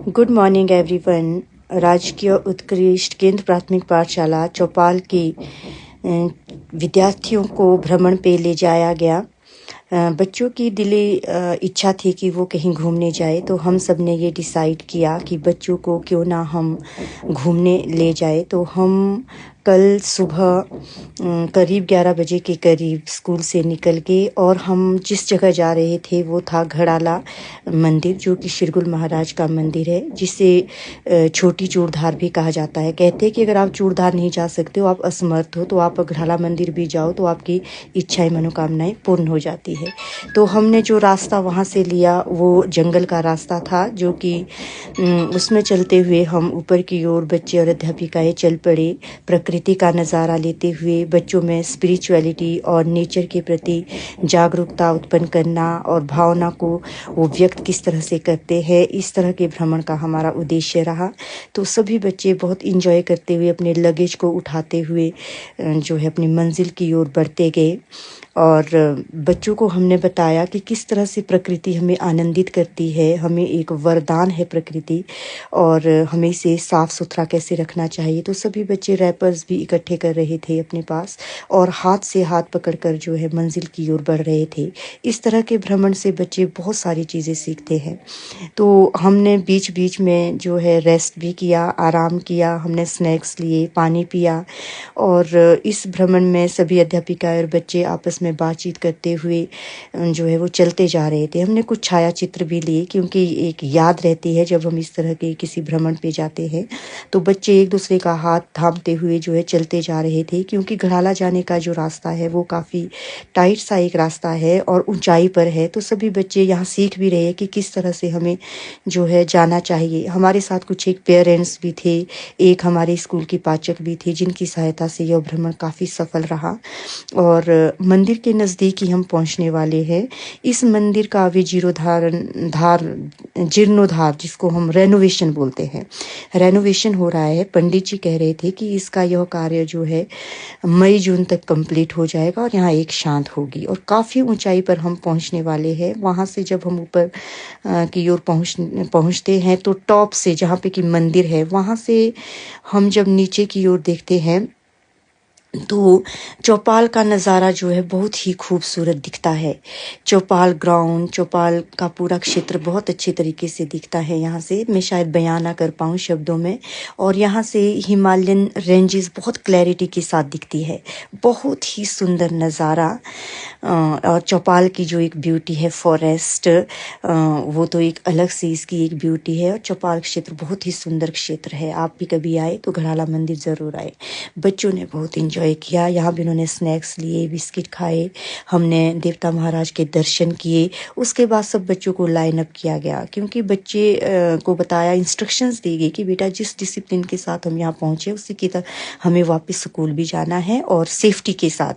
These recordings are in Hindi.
Good morning everyone. राजकीय उत्कृष्ट केंद्र प्राथमिक पाठशाला चौपाल की विद्यार्थियों को भ्रमण पे ले जाया गया। बच्चों की दिली इच्छा थी कि वो कहीं घूमने जाए, तो हम सब ने ये डिसाइड किया कि बच्चों को क्यों ना हम घूमने ले जाए। तो हम कल सुबह करीब 11 बजे के करीब स्कूल से निकल के और हम जिस जगह जा रहे थे वो था घड़ाला मंदिर, जो कि शिरगुल महाराज का मंदिर है, जिसे छोटी चूड़धार भी कहा जाता है। कहते हैं कि अगर आप चूड़धार नहीं जा सकते हो, आप असमर्थ हो, तो आप घड़ाला मंदिर भी जाओ तो आपकी इच्छाएं मनोकामनाएं पूर्ण हो जाती है। तो हमने जो रास्ता वहाँ से लिया वो जंगल का रास्ता था, जो कि उसमें चलते हुए हम ऊपर की ओर बच्चे और अध्यापिकाएं चल पड़े। प्रकृति का नज़ारा लेते हुए बच्चों में स्पिरिचुअलिटी और नेचर के प्रति जागरूकता उत्पन्न करना और भावना को वो व्यक्त किस तरह से करते हैं, इस तरह के भ्रमण का हमारा उद्देश्य रहा। तो सभी बच्चे बहुत इंजॉय करते हुए अपने लगेज को उठाते हुए जो है अपनी मंजिल की ओर बढ़ते गए। और बच्चों को हमने बताया कि किस तरह से प्रकृति हमें आनंदित करती है, हमें एक वरदान है प्रकृति, और हमें इसे साफ़ सुथरा कैसे रखना चाहिए। तो सभी बच्चे रैपर्स भी इकट्ठे कर रहे थे अपने पास और हाथ से हाथ पकड़कर जो है मंजिल की ओर बढ़ रहे थे। इस तरह के भ्रमण से बच्चे बहुत सारी चीज़ें सीखते हैं। तो हमने बीच बीच में जो है रेस्ट भी किया, आराम किया, हमने स्नैक्स लिए, पानी पिया। और इस भ्रमण में सभी अध्यापिका और बच्चे आपस में बातचीत करते हुए जो है वो चलते जा रहे थे। हमने कुछ छाया चित्र भी लिए, क्योंकि एक याद रहती है जब हम इस तरह के किसी भ्रमण पे जाते हैं। तो बच्चे एक दूसरे का हाथ थामते हुए जो है चलते जा रहे थे, क्योंकि घड़ाला जाने का जो रास्ता है वो काफ़ी टाइट सा एक रास्ता है और ऊंचाई पर है। तो सभी बच्चे यहाँ सीख भी रहे हैं कि किस तरह से हमें जो है जाना चाहिए। हमारे साथ कुछ एक पेरेंट्स भी थे, एक हमारे स्कूल की पाचक भी थी, जिनकी सहायता से यह भ्रमण काफ़ी सफल रहा। और मंदिर के नज़दीक ही हम पहुंचने वाले हैं। इस मंदिर का अभी जीर्णोद्धार, जिसको हम रेनोवेशन बोलते हैं, रेनोवेशन हो रहा है। पंडित जी कह रहे थे कि इसका यह कार्य जो है मई जून तक कंप्लीट हो जाएगा और यहाँ एक शांत होगी। और काफ़ी ऊंचाई पर हम पहुंचने वाले हैं। वहाँ से जब हम ऊपर की ओर पहुँचते हैं तो टॉप से, जहाँ पे कि मंदिर है, वहाँ से हम जब नीचे की ओर देखते हैं तो चौपाल का नज़ारा जो है बहुत ही खूबसूरत दिखता है। चौपाल ग्राउंड, चौपाल का पूरा क्षेत्र बहुत अच्छे तरीके से दिखता है। यहाँ से मैं शायद बयान ना कर पाऊँ शब्दों में। और यहाँ से हिमालयन रेंजेस बहुत क्लैरिटी के साथ दिखती है। बहुत ही सुंदर नज़ारा। और चौपाल की जो एक ब्यूटी है फॉरेस्ट, वो तो एक अलग से इसकी एक ब्यूटी है। और चौपाल क्षेत्र बहुत ही सुंदर क्षेत्र है। आप भी कभी आए तो घड़ाला मंदिर ज़रूर आए। बच्चों ने बहुत इंजॉय किया। यहाँ भी उन्होंने स्नैक्स लिए, बिस्किट खाए, हमने देवता महाराज के दर्शन किए। उसके बाद सब बच्चों को लाइन अप किया गया, क्योंकि बच्चे को बताया, इंस्ट्रक्शंस दी गई कि बेटा जिस डिसिप्लिन के साथ हम यहाँ पहुँचे उसी की तरह हमें वापस स्कूल भी जाना है और सेफ्टी के साथ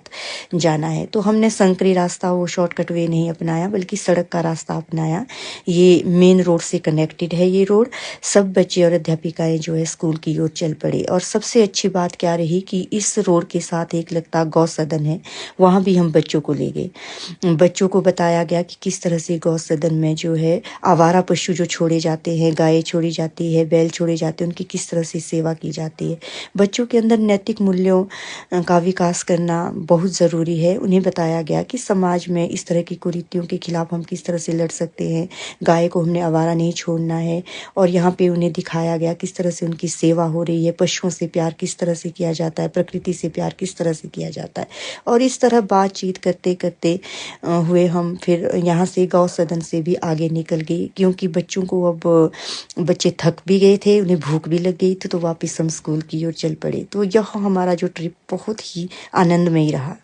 जाना है। तो हमने संकरी रास्ता, वो शॉर्टकट वे नहीं अपनाया, बल्कि सड़क का रास्ता अपनाया। ये मेन रोड से कनेक्टेड है ये रोड। सब बच्चे और अध्यापिकाएं जो है स्कूल की ओर चल पड़े। और सबसे अच्छी बात क्या रही कि इस रोड के साथ एक लगता गौ सदन है, वहाँ भी हम बच्चों को ले गए। बच्चों को बताया गया कि किस तरह से गौ सदन में जो है आवारा पशु जो छोड़े जाते हैं, गायें छोड़ी जाती है, बैल छोड़े जाते हैं, उनकी किस तरह से सेवा की जाती है। बच्चों के अंदर नैतिक मूल्यों का विकास करना बहुत ज़रूरी है। उन्हें बताया गया कि समाज में इस तरह की कुरीतियों के खिलाफ हम किस तरह से लड़ सकते हैं। गाय को हमने आवारा नहीं छोड़ना है। और यहाँ पे उन्हें दिखाया गया किस तरह से उनकी सेवा हो रही है, पशुओं से प्यार किस तरह से किया जाता है, प्रकृति से प्यार किस तरह से किया जाता है। और इस तरह बातचीत करते करते हुए हम फिर यहाँ से गौ सदन से भी आगे निकल गए, क्योंकि बच्चों को अब बच्चे थक भी गए थे, उन्हें भूख भी लग गई थी। तो वापस हम स्कूल की ओर चल पड़े। तो यह हमारा जो ट्रिप बहुत ही आनंदमयी रहा।